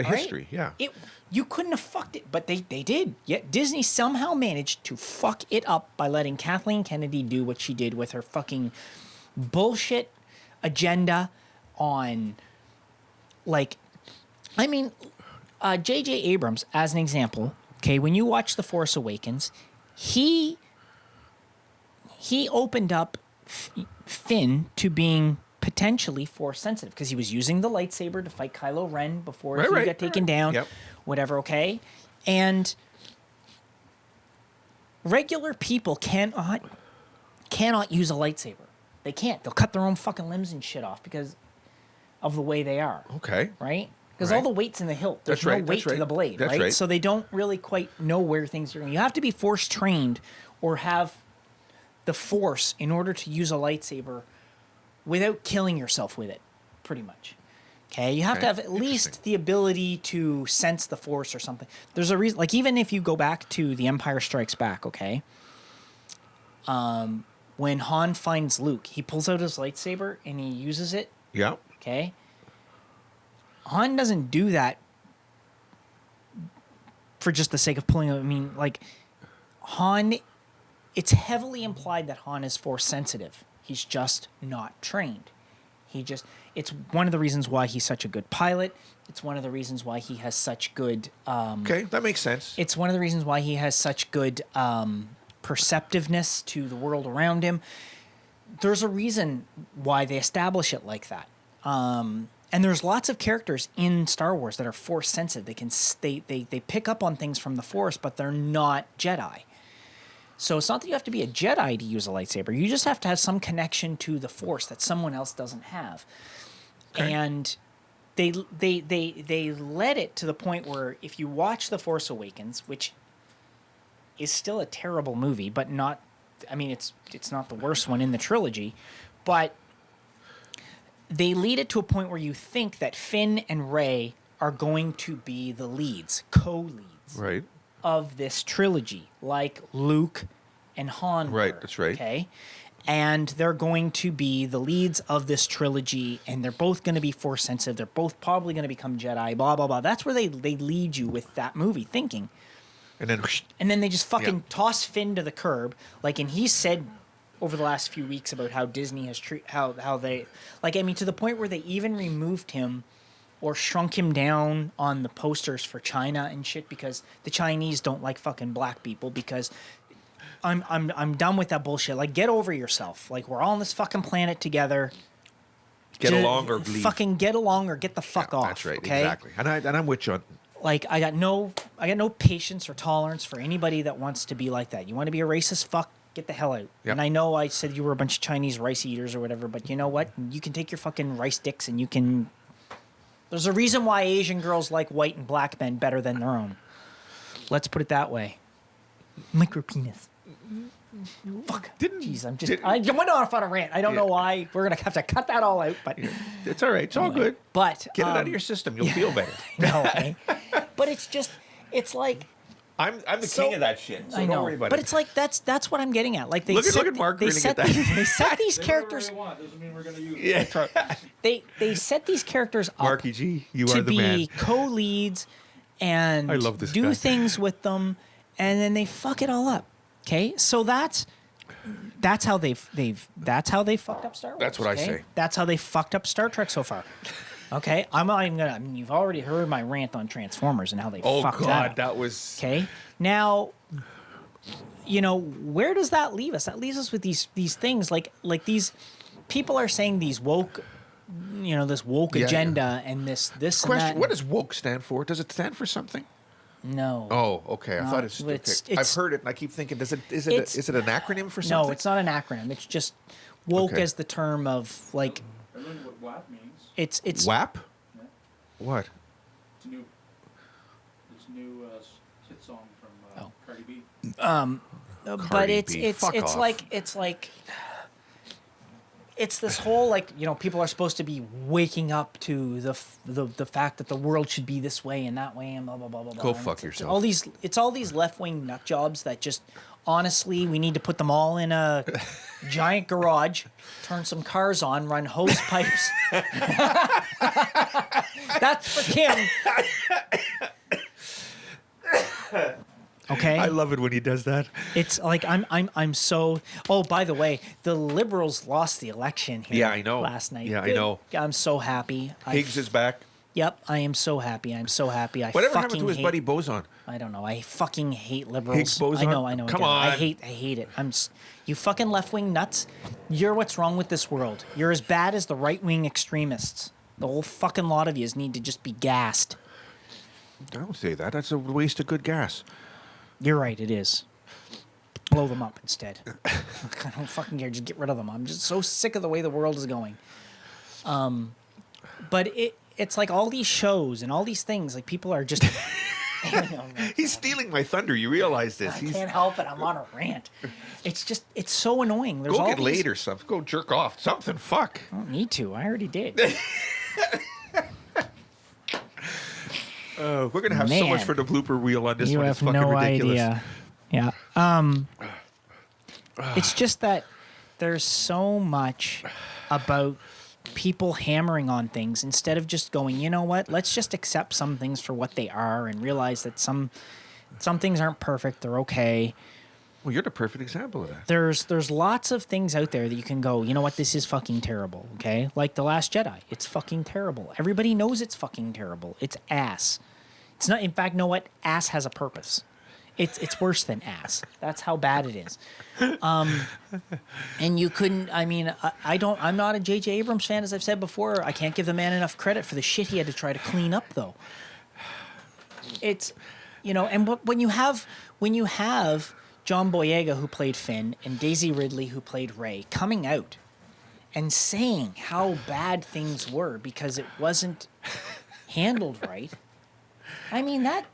history. Right? Yeah. You couldn't have fucked it, but they did. Yet Disney somehow managed to fuck it up by letting Kathleen Kennedy do what she did with her fucking bullshit agenda on, J.J. Abrams, as an example, okay, when you watch The Force Awakens, he opened up Finn to being potentially Force sensitive because he was using the lightsaber to fight Kylo Ren before he got taken down, whatever, okay? And regular people cannot use a lightsaber. They can't. They'll cut their own fucking limbs and shit off because of the way they are. Okay. Right? Because all the weight's in the hilt. There's no weight to the blade, That's right? right. So they don't really quite know where things are going. You have to be Force trained or have the Force in order to use a lightsaber without killing yourself with it, pretty much. Okay? You have to have at least the ability to sense the Force or something. There's a reason, even if you go back to The Empire Strikes Back, okay? When Han finds Luke, he pulls out his lightsaber and he uses it. Yeah. Okay? Han doesn't do that for just the sake of pulling it. I mean, Han, it's heavily implied that Han is Force sensitive. He's just not trained. It's one of the reasons why he's such a good pilot. It's one of the reasons why he has such good... okay, that makes sense. It's one of the reasons why he has such good perceptiveness to the world around him. There's a reason why they establish it like that. And there's lots of characters in Star Wars that are Force sensitive. They pick up on things from the Force, but they're not Jedi. So it's not that you have to be a Jedi to use a lightsaber. You just have to have some connection to the Force that someone else doesn't have. Okay. And they led it to the point where if you watch The Force Awakens, which is still a terrible movie, but not, I mean, it's not the worst one in the trilogy, but they lead it to a point where you think that Finn and Rey are going to be the leads, co-leads Right. of this trilogy, like Luke and Han were, Right, that's right. Okay? And they're going to be the leads of this trilogy, and they're both going to be Force sensitive. They're both probably going to become Jedi, blah, blah, blah. That's where they lead you with that movie, thinking. And then They just fucking Yeah. toss Finn to the curb. Like, and he said over the last few weeks about how Disney has how they, like, I mean, to the point where they even removed him or shrunk him down on the posters for China and shit because the Chinese don't like fucking black people because I'm done with that bullshit. Like, get over yourself. Like, we're all on this fucking planet together. get Ju- along or leave. Fucking get along or get the fuck off. That's right. Okay? Exactly. And I'm with you on. Like, I got no patience or tolerance for anybody that wants to be like that. You want to be a racist fuck? Get the hell out. Yep. And I know I said you were a bunch of Chinese rice eaters or whatever, but you know what? You can take your fucking rice dicks and you can. There's a reason why Asian girls like white and black men better than their own. Let's put it that way. Micro penis. Fuck. Jeez, I went off on a rant. I don't know why. We're gonna have to cut that all out, but It's all right. It's all good. but Get it out of your system. You'll feel better. no, eh? But it's like. I'm the So- king of that shit. So I know, don't worry about but it. it's like that's what I'm getting at. Like they Look at- set, look at Mark they grinning set at that. these, they set these Say characters. whatever they want. Doesn't mean we're going to use it. yeah. They set these characters up Marky G, you to are the be man. co-leads and I love this do guy. things with them, and then they fuck it all up. Okay, so that's how they've fucked up Star Wars. That's what I okay? say. That's how they fucked up Star Trek so far. Okay, I'm not even gonna. I mean, you've already heard my rant on Transformers and how they Oh fucked that God, up. that was. Okay. Now, you know, where does that leave us? That leaves us with these things like these people are saying these woke, you know, this woke Yeah, agenda and this and Question: that. what does woke stand for? Does it stand for something? No. Oh, okay. I No, thought it's. it's- I've heard it, and I keep thinking, is it it's- an acronym for something? No, it's not an acronym. It's just woke Okay. as the term of like I learned what WAP means. it's WAP. Yeah. What? It's a new, hit song from Oh. Cardi B. but Cardi it's B. it's Fuck it's off. like it's this whole like, you know, people are supposed to be waking up to the fact that the world should be this way and that way and blah blah blah blah blah. Go And fuck it's yourself. all these left wing nut jobs that just honestly we need to put them all in a giant garage, turn some cars on, run hose pipes. That's for Kim. Okay. I love it when he does that. It's like I'm so. Oh, by the way, the Liberals lost the election here. Yeah, I know. Last night. Yeah, I know. I'm so happy. Higgs is back. Yep, I am so happy. I'm so happy. I Whatever fucking happened to his hate, buddy Boson? I don't know. I fucking hate liberals. Higgs boson? I know. Come I on. hate it. You fucking left wing nuts. You're what's wrong with this world. You're as bad as the right wing extremists. The whole fucking lot of yous need to just be gassed. Don't say that. That's a waste of good gas. You're right, it is. Blow them up instead. I don't fucking care. Just get rid of them. I'm just so sick of the way the world is going. But it's like all these shows and all these things, like people are just. He's stealing my thunder. You realize this? I He's can't help it. I'm on a rant. It's so annoying. There's go all get these, laid or something. Go jerk off. Something. Fuck. I don't need to. I already did. We're gonna have so Man. much for the blooper reel on this You one. It's have fucking no ridiculous. idea. Yeah. It's just that there's so much about people hammering on things instead of just going, you know what? Let's just accept some things for what they are and realize that some things aren't perfect. They're okay. Well, you're the perfect example of that. There's lots of things out there that you can go, you know what? This is fucking terrible. Okay, like The Last Jedi. It's fucking terrible. Everybody knows it's fucking terrible. It's ass. It's not. In fact, know what? Ass has a purpose. It's worse than ass. That's how bad it is. And you couldn't. I mean, I'm not a J.J. Abrams fan, as I've said before. I can't give the man enough credit for the shit he had to try to clean up, though. It's, and when you have John Boyega, who played Finn, and Daisy Ridley, who played Rey, coming out and saying how bad things were because it wasn't handled right. I mean, that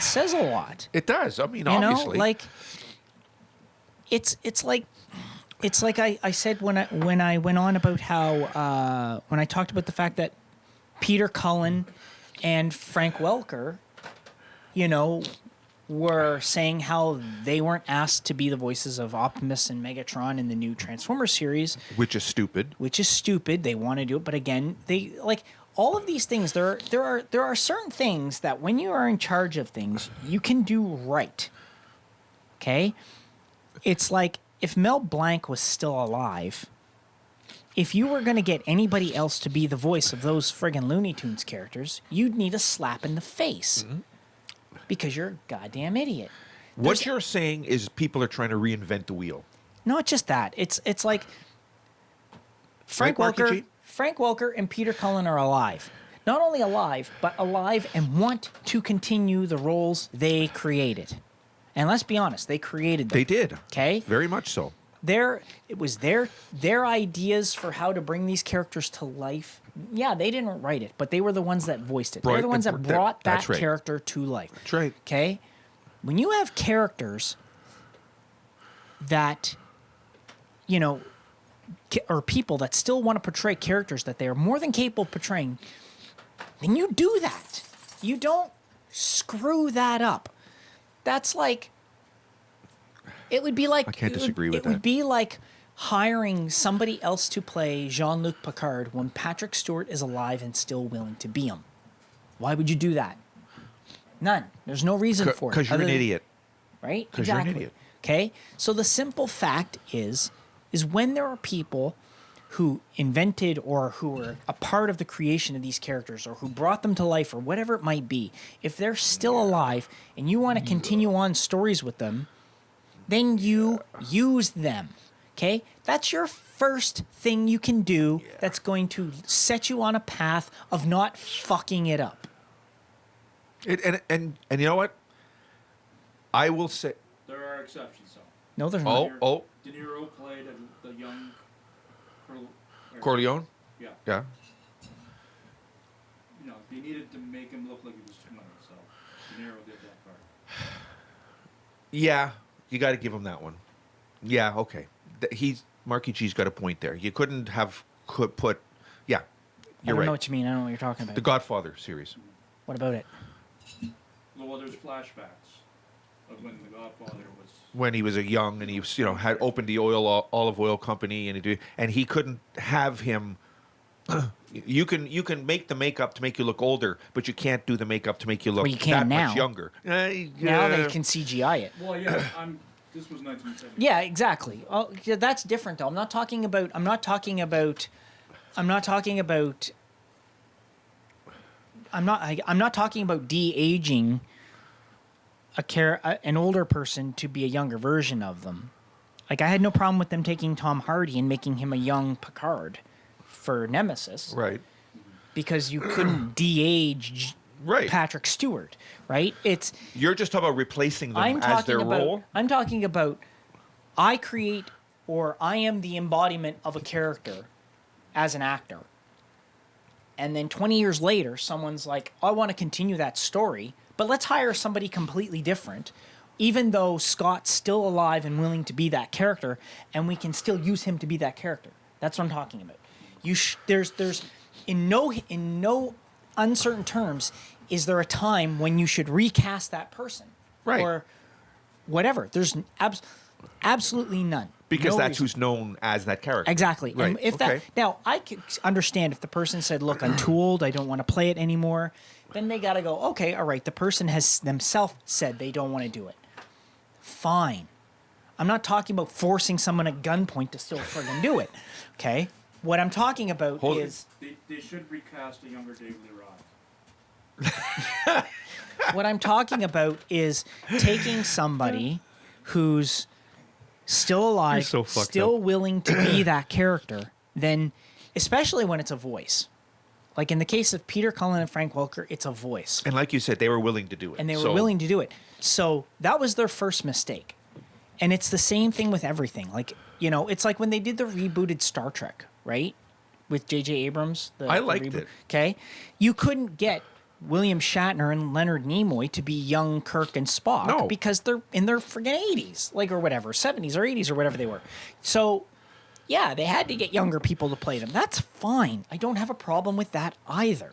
says a lot. It does. I mean, obviously. It's like I said when I went on about how when I talked about the fact that Peter Cullen and Frank Welker, were saying how they weren't asked to be the voices of Optimus and Megatron in the new Transformers series, which is stupid. They want to do it, but again, they all of these things. There are certain things that when you are in charge of things, you can do right. Okay, it's like if Mel Blanc was still alive. If you were going to get anybody else to be the voice of those friggin' Looney Tunes characters, you'd need a slap in the face. Mm-hmm. Because you're a goddamn idiot. What you're saying is people are trying to reinvent the wheel. Not just that. It's like Frank Welker and Peter Cullen are alive. Not only alive, but alive and want to continue the roles they created. And let's be honest, they created them. They did. Okay? Very much so. It was their ideas for how to bring these characters to life. Yeah, they didn't write it, but they were the ones that voiced it. They're the ones that brought that character to life. That's right. Okay? When you have characters that, or people that still want to portray characters that they are more than capable of portraying, then you do that. You don't screw that up. That's like... It would be like... I can't disagree with that. It would be like hiring somebody else to play Jean-Luc Picard when Patrick Stewart is alive and still willing to be him. Why would you do that? None. There's no reason for it. Because you're an idiot. Right? Because you're an idiot. Okay? So the simple fact is when there are people who invented or who were a part of the creation of these characters or who brought them to life or whatever it might be, if they're still alive and you want to continue on stories with them, then you use them. Okay? That's your first thing you can do that's going to set you on a path of not fucking it up. And you know what? I will say... There are exceptions, though. No, there's not. De Niro played the young... Corleone? Yeah. Yeah. They needed to make him look like he was 20, so De Niro did that part. Yeah, you got to give him that one. Yeah, okay. Marky G's got a point there. You couldn't have put... Yeah, you're right. I don't know what you mean. I don't know what you're talking about. The Godfather series. What about it? Well, there's flashbacks of when the Godfather was... When he was a young and he was, had opened the olive oil company and he couldn't have him... You can make the makeup to make you look older, but you can't do the makeup to make you look much younger. Now they can CGI it. Well, yeah, this was 1970. Yeah, exactly. Oh, yeah, that's different though. I'm not talking about de-aging an older person to be a younger version of them. Like I had no problem with them taking Tom Hardy and making him a young Picard for Nemesis. Right. Because you couldn't de-age Patrick Stewart, right? You're just talking about replacing them as their role? I'm talking about I create or I am the embodiment of a character as an actor. And then 20 years later, someone's like, I want to continue that story, but let's hire somebody completely different, even though Scott's still alive and willing to be that character, and we can still use him to be that character. That's what I'm talking about. There's in no uncertain terms, is there a time when you should recast that person? Right. Or whatever. There's absolutely none. Because no that's reason. who's known as that character. Exactly. Right. And if now I could understand if the person said, "Look, I'm too old. I don't want to play it anymore." Then they got to go, "Okay, all right." The person has themselves said they don't want to do it. Fine. I'm not talking about forcing someone at gunpoint to still friggin' do it. Okay? What I'm talking about is they should recast a younger David Lee Roth. What I'm talking about is taking somebody who's still alive, so fucked still up. willing to be that character, then, especially when it's a voice. Like in the case of Peter Cullen and Frank Welker, it's a voice. And like you said, they were willing to do it. And they were willing to do it. So that was their first mistake. And it's the same thing with everything. Like, you know, it's like when they did the rebooted Star Trek, right? With J.J. Abrams. I liked it. Okay. You couldn't get William Shatner and Leonard Nimoy to be young Kirk and Spock. No. Because they're in their friggin' 80s, like, or whatever, 70s or 80s or whatever they were. So, yeah, they had to get younger people to play them. That's fine. I don't have a problem with that either.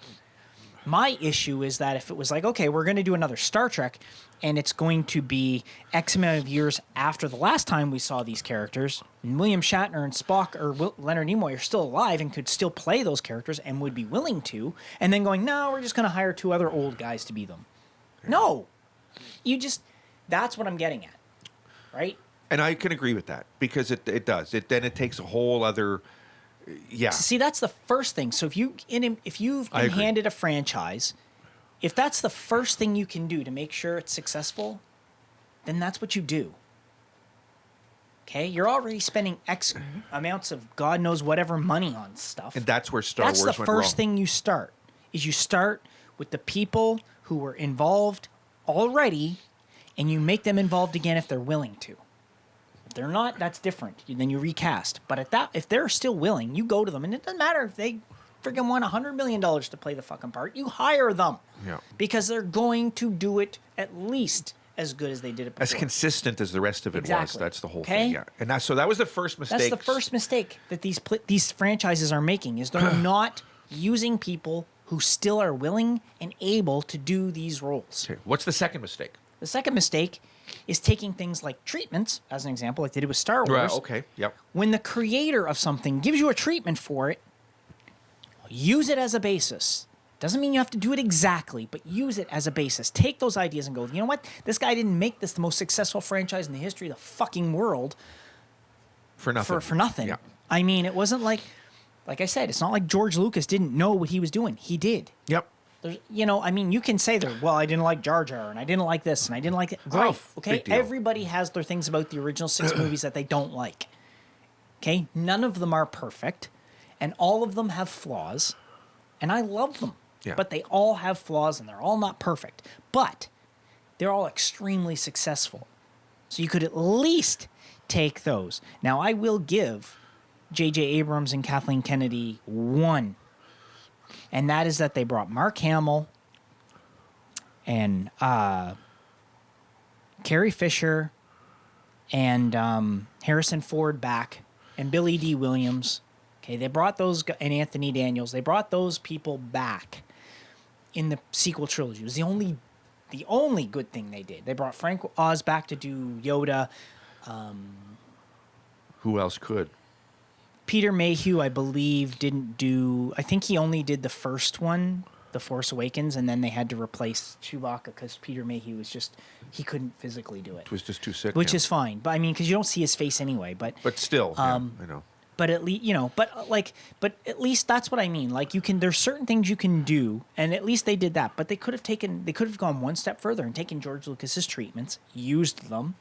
My issue is that if it was like, okay, we're going to do another Star Trek, and it's going to be X amount of years after the last time we saw these characters, and William Shatner and Spock or Leonard Nimoy are still alive and could still play those characters and would be willing to, and then going, no, we're just going to hire 2 other old guys to be them. No. That's what I'm getting at, right? And I can agree with that because it does. Then it takes a whole other, yeah. See, that's the first thing. So if you've been handed a franchise, if that's the first thing you can do to make sure it's successful, then that's what you do. Okay? You're already spending X amounts of God knows whatever money on stuff. And that's where Star Wars went wrong. That's the first thing you start. Is you start with the people who were involved already, and you make them involved again if they're willing to. If they're not, that's different. Then you recast. But if they're still willing, you go to them, and it doesn't matter if they freaking want $100 million to play the fucking part. You hire them. Yeah. Because they're going to do it at least as good as they did it before. As consistent as the rest of it was. Exactly. That's the whole Okay? thing. Yeah. And so that was the first mistake. That's the first mistake that these franchises are making, is they're not using people who still are willing and able to do these roles. Okay. What's the second mistake? The second mistake is taking things like treatments, as an example, like they did with Star Wars. Right, okay, yep. When the creator of something gives you a treatment for it, use it as a basis. Doesn't mean you have to do it exactly, but use it as a basis. Take those ideas and go, you know what? This guy didn't make this the most successful franchise in the history of the fucking world for nothing. For nothing. Yeah. I mean, it wasn't like I said, it's not like George Lucas didn't know what he was doing. He did. Yep. You can say that, well, I didn't like Jar Jar, and I didn't like this, and I didn't like it. Great, okay? Big deal. Everybody has their things about the original 6 movies that they don't like. Okay? None of them are perfect, and all of them have flaws, and I love them. Yeah. But they all have flaws, and they're all not perfect. But they're all extremely successful. So you could at least take those. Now, I will give J.J. Abrams and Kathleen Kennedy one. And that is that they brought Mark Hamill and Carrie Fisher and Harrison Ford back and Billy D. Williams. Okay, they brought those, and Anthony Daniels. They brought those people back in the sequel trilogy. It was the only good thing they did. They brought Frank Oz back to do Yoda. Who else could? Peter Mayhew, I believe, didn't do... I think he only did the first one, The Force Awakens, and then they had to replace Chewbacca because Peter Mayhew was just... He couldn't physically do it. It was just too sick. Which is fine. But I mean, because you don't see his face anyway. But still, I know. But at least, but at least that's what I mean. Like, there's certain things you can do, and at least they did that. But they could have gone one step further and taken George Lucas's treatments, used them,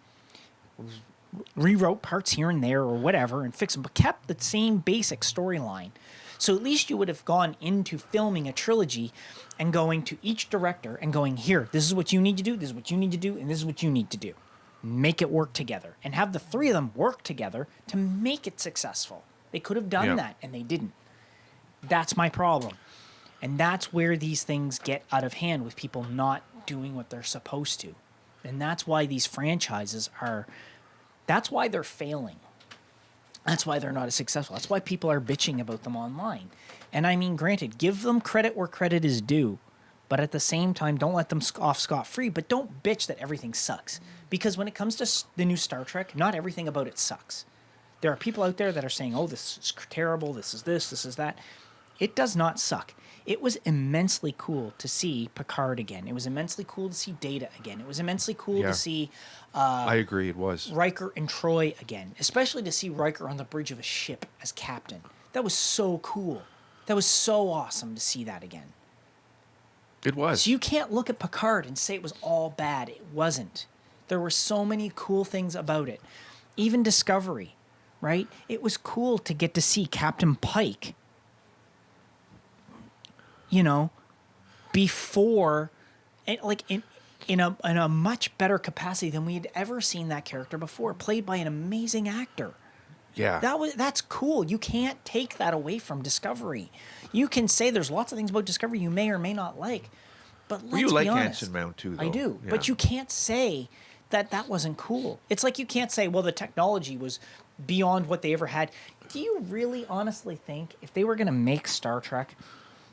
rewrote parts here and there or whatever and fixed them, but kept the same basic storyline. So at least you would have gone into filming a trilogy and going to each director and going, here, this is what you need to do, this is what you need to do, and this is what you need to do. Make it work together. And have the 3 of them work together to make it successful. They could have done that, and they didn't. That's my problem. And that's where these things get out of hand with people not doing what they're supposed to. And that's why these franchises are... That's why they're failing. That's why they're not as successful. That's why people are bitching about them online. And I mean, granted, give them credit where credit is due. But at the same time, don't let them off scot-free. But don't bitch that everything sucks. Because when it comes to the new Star Trek, not everything about it sucks. There are people out there that are saying, oh, this is terrible, this is that. It does not suck. It was immensely cool to see Picard again. It was immensely cool to see Data again. It was immensely cool to see... I agree, it was. Riker and Troy again. Especially to see Riker on the bridge of a ship as captain. That was so cool. That was so awesome to see that again. It was. So you can't look at Picard and say it was all bad. It wasn't. There were so many cool things about it. Even Discovery, right? It was cool to get to see Captain Pike, you know, before, like in a much better capacity than we had ever seen that character before, played by an amazing actor. Yeah. That's cool. You can't take that away from Discovery. You can say there's lots of things about Discovery you may or may not like, but let's Well, you be like honest. Anson Mount too, though. I do, Yeah. but you can't say that wasn't cool. It's like you can't say, well, the technology was beyond what they ever had. Do you really honestly think if they were going to make Star Trek,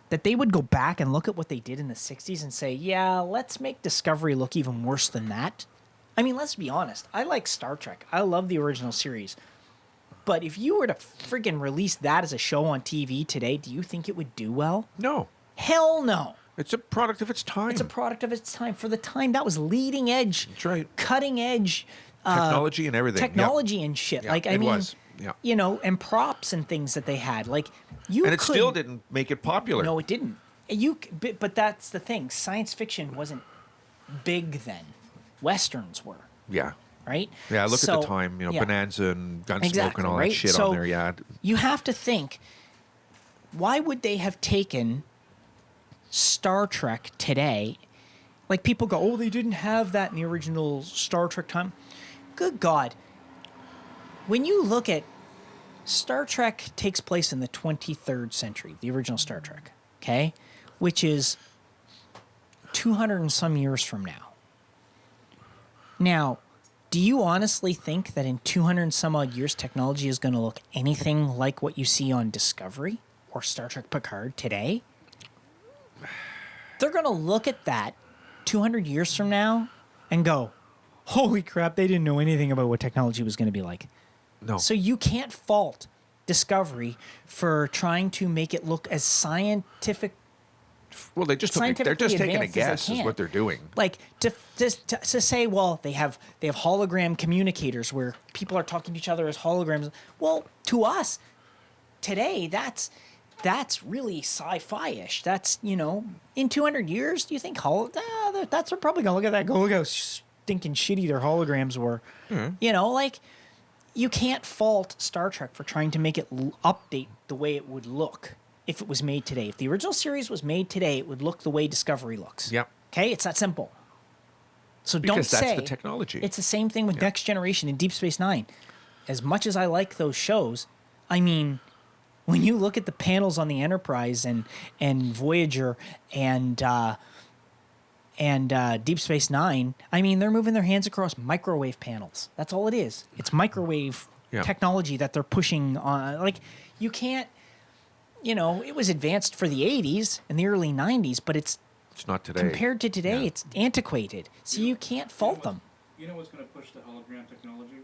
that they would go back and look at what they did in the 60s and say, yeah, let's make Discovery look even worse than that? I mean, let's be honest. I like Star Trek. I love the original series. But if you were to friggin' release that as a show on TV today, do you think it would do well? No. Hell no. It's a product of its time. It's a product of its time. For the time, that was leading edge, That's right. cutting edge Technology and everything. technology and shit. Yeah, Like, I it mean, was. Yeah. you know, and props and things that they had. Like, you And it could, still didn't make it popular. No, it didn't. But that's the thing. Science fiction wasn't big then. Westerns were, Yeah. right? Yeah, look at So, the time, you know, yeah. Bonanza and Gunsmoke Exactly, and all right? that shit So on there, yeah. You have to think, why would they have taken Star Trek today? Like, people go, oh, they didn't have that in the original Star Trek time. Good God. When you look at Star Trek takes place in the 23rd century, the original Star Trek, okay? Which is 200 and some years from now. Now, do you honestly think that in 200 and some odd years, technology is going to look anything like what you see on Discovery or Star Trek Picard today? They're going to look at that 200 years from now and go, holy crap, they didn't know anything about what technology was going to be like. No. So you can't fault Discovery for trying to make it look as scientific. Well, they're just taking a scientifically guess advanced as they is can. what they're doing. Like to say, well, they have hologram communicators where people are talking to each other as holograms. Well, to us today, that's really sci-fi-ish. That's, you know, in 200 years, do you think that's they're probably gonna look at that, go look how stinking shitty their holograms were. You know, like, you can't fault Star Trek for trying to make it update the way it would look if it was made today. If the original series was made today, it would look the way Discovery looks. Yep. Okay? It's that simple. So Because don't that's say... the technology. It's the same thing with Next Generation and Deep Space Nine. As much as I like those shows, I mean, when you look at the panels on the Enterprise and Voyager and Deep Space Nine, I mean, they're moving their hands across microwave panels. That's all it is. It's microwave technology that they're pushing on. Like, you can't, you know, it was advanced for the 80s and the early 90s, but it's not today. compared to today, Yeah. it's antiquated. So you can't fault them. You know what's going to push the hologram technology?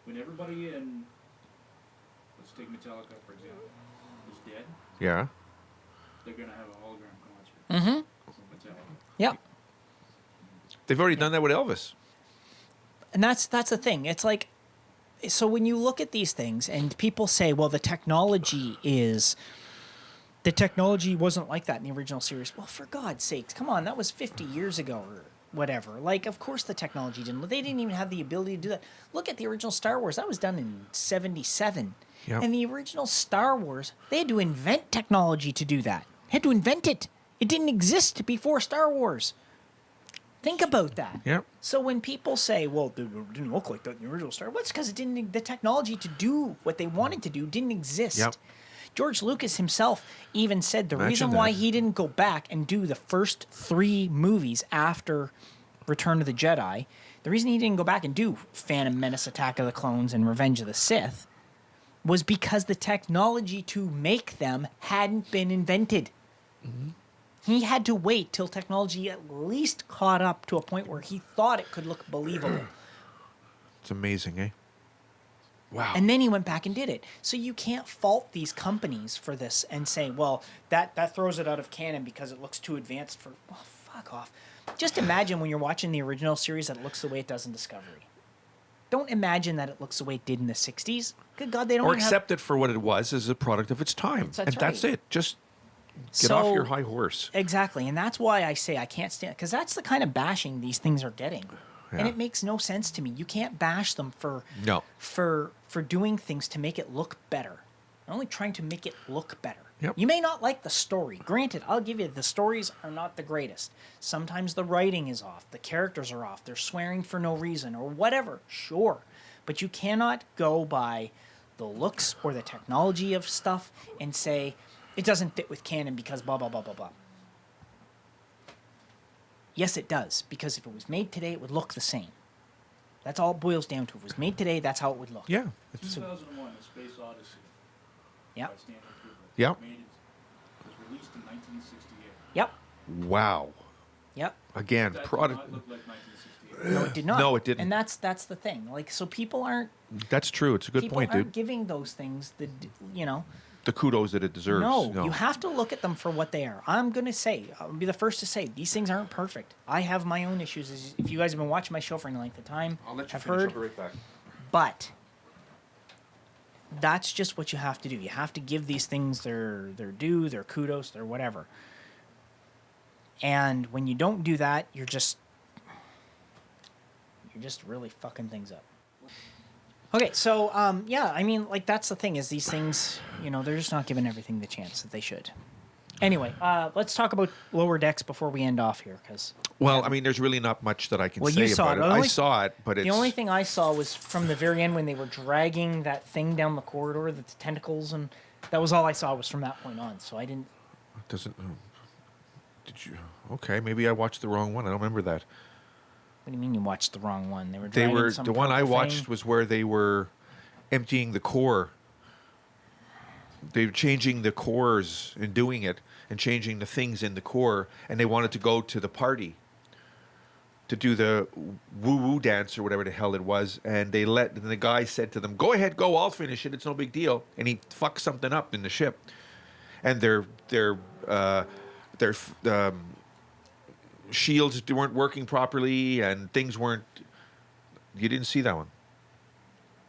When everybody in, let's take Metallica for example, is dead, Yeah. they're going to have a hologram concert. Mm-hmm. With Metallica. Yep. They've already done that with Elvis. And that's the thing. It's like, so when you look at these things and people say, well, the technology wasn't like that in the original series. Well, for God's sakes, come on, that was 50 years ago or whatever. Like, of course the technology didn't. They didn't even have the ability to do that. Look at the original Star Wars. That was done in 77. Yep. And the original Star Wars, they had to invent technology to do that. Had to invent it. It didn't exist before Star Wars. Think about that. Yep. So when people say, well, it didn't look like that in the original Star Wars, it's because the technology to do what they wanted to do didn't exist. Yep. George Lucas himself even said the Imagine reason why that. he didn't go back and do the first 3 movies after Return of the Jedi, the reason he didn't go back and do Phantom Menace, Attack of the Clones, and Revenge of the Sith was because the technology to make them hadn't been invented. Mm-hmm. He had to wait till technology at least caught up to a point where he thought it could look believable. It's amazing, eh? Wow. And then he went back and did it. So you can't fault these companies for this and say, well, that throws it out of canon because it looks too advanced for... Well, fuck off. Just imagine when you're watching the original series that it looks the way it does in Discovery. Don't imagine that it looks the way it did in the 60s. Good God, they don't or even accept it for what it was as a product of its time. That's and that's right. it. Just Get off your high horse. Exactly, and that's why I say I can't stand, because that's the kind of bashing these things are getting, and Yeah. it makes no sense to me. You can't bash them for doing things to make it look better. They're only trying to make it look better. Yep. You may not like the story. Granted, I'll give you the stories are not the greatest. Sometimes the writing is off, the characters are off, they're swearing for no reason or whatever. Sure, but you cannot go by the looks or the technology of stuff and say it doesn't fit with canon because blah blah blah blah blah. Yes, it does, because if it was made today, it would look the same. That's all it boils down to. If it was made today, that's how it would look. Yeah. 2001, A Space Odyssey. Yep. By Stanley Kubrick. Yep. It was released in 1968. Yep. Wow. Yep. Again, That did product. not look like 1968. No, it did not. No, it didn't. And that's the thing. Like, so people aren't That's true. It's a good point, aren't dude. giving those things The kudos that it deserves. No, you have to look at them for what they are. I'll be the first to say these things aren't perfect. I have my own issues. As if you guys have been watching my show for any length of time, I'll let you have finish. heard. I'll be right back. But that's just what you have to do. You have to give these things their due, their kudos, their whatever. And when you don't do that, you're just really fucking things up. Okay, so yeah, I mean, like, that's the thing is these things, they're just not giving everything the chance that they should. Anyway, let's talk about Lower Decks before we end off here, because Well, I mean, there's really not much that I can Well, say you saw about it. it. I saw it, but it's the only thing I saw was from the very end when they were dragging that thing down the corridor, the tentacles, and that was all I saw was from that point on. So I didn't. doesn't. Did you? Okay, maybe I watched the wrong one. I don't remember that. What do you mean you watched the wrong one? They were. They Dragging were some the one I purple watched thing. was where they were emptying the core. They were changing the cores and doing it and changing the things in the core, and they wanted to go to the party to do the woo-woo dance or whatever the hell it was, and the guy said to them, "Go ahead, go, I'll finish it. It's no big deal." And he fucked something up in the ship, and their shields weren't working properly, and things weren't. You didn't see that one.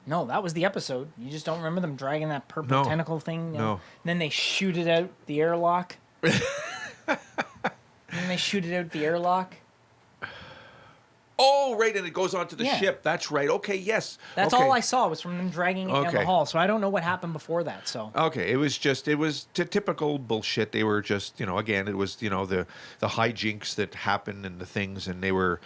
No, that was the episode. You just don't remember them dragging that purple No. tentacle thing? No. And then they shoot it out the airlock. Oh, right, and it goes onto the Yeah. ship. That's right. Okay, yes. That's okay. all I saw was from them dragging it down the Okay. hall. So I don't know what happened before that. So Okay, it was typical bullshit. They were just, again, it was, the hijinks that happened and the things, and they were,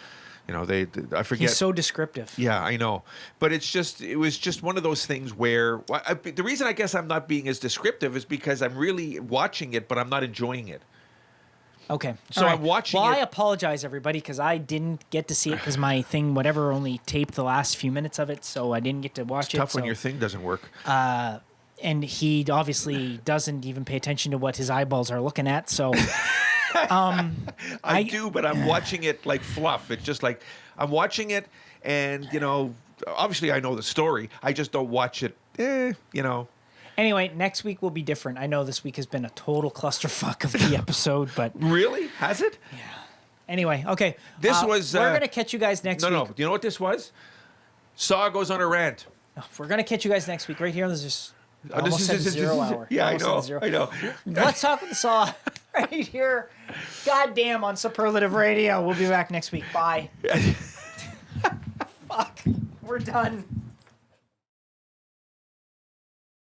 I forget. he's so descriptive. Yeah, I know. But it was just one of those things where, the reason I guess I'm not being as descriptive is because I'm really watching it, but I'm not enjoying it. Okay. So All I'm watching Well, it- I apologize, everybody, because I didn't get to see it because my thing, whatever, only taped the last few minutes of it, so I didn't get to watch it. Tough when so- your thing doesn't work. and he obviously doesn't even pay attention to what his eyeballs are looking at. So I do, but I'm watching it like fluff. It's just like I'm watching it, and obviously I know the story. I just don't watch it. anyway, next week will be different. I know this week has been a total clusterfuck of the episode, but Really? Has it? anyway, okay. This was, we're gonna catch you guys next week. No. You know what this was? Saw goes on a rant. We're gonna catch you guys next week right here. This is Oh, this almost is- at this is- 0 this is- hour. Yeah, I Almost at know. zero. I know. Let's talk with the Saw right here. Goddamn on Superlative Radio. We'll be back next week. Bye. Fuck. We're done.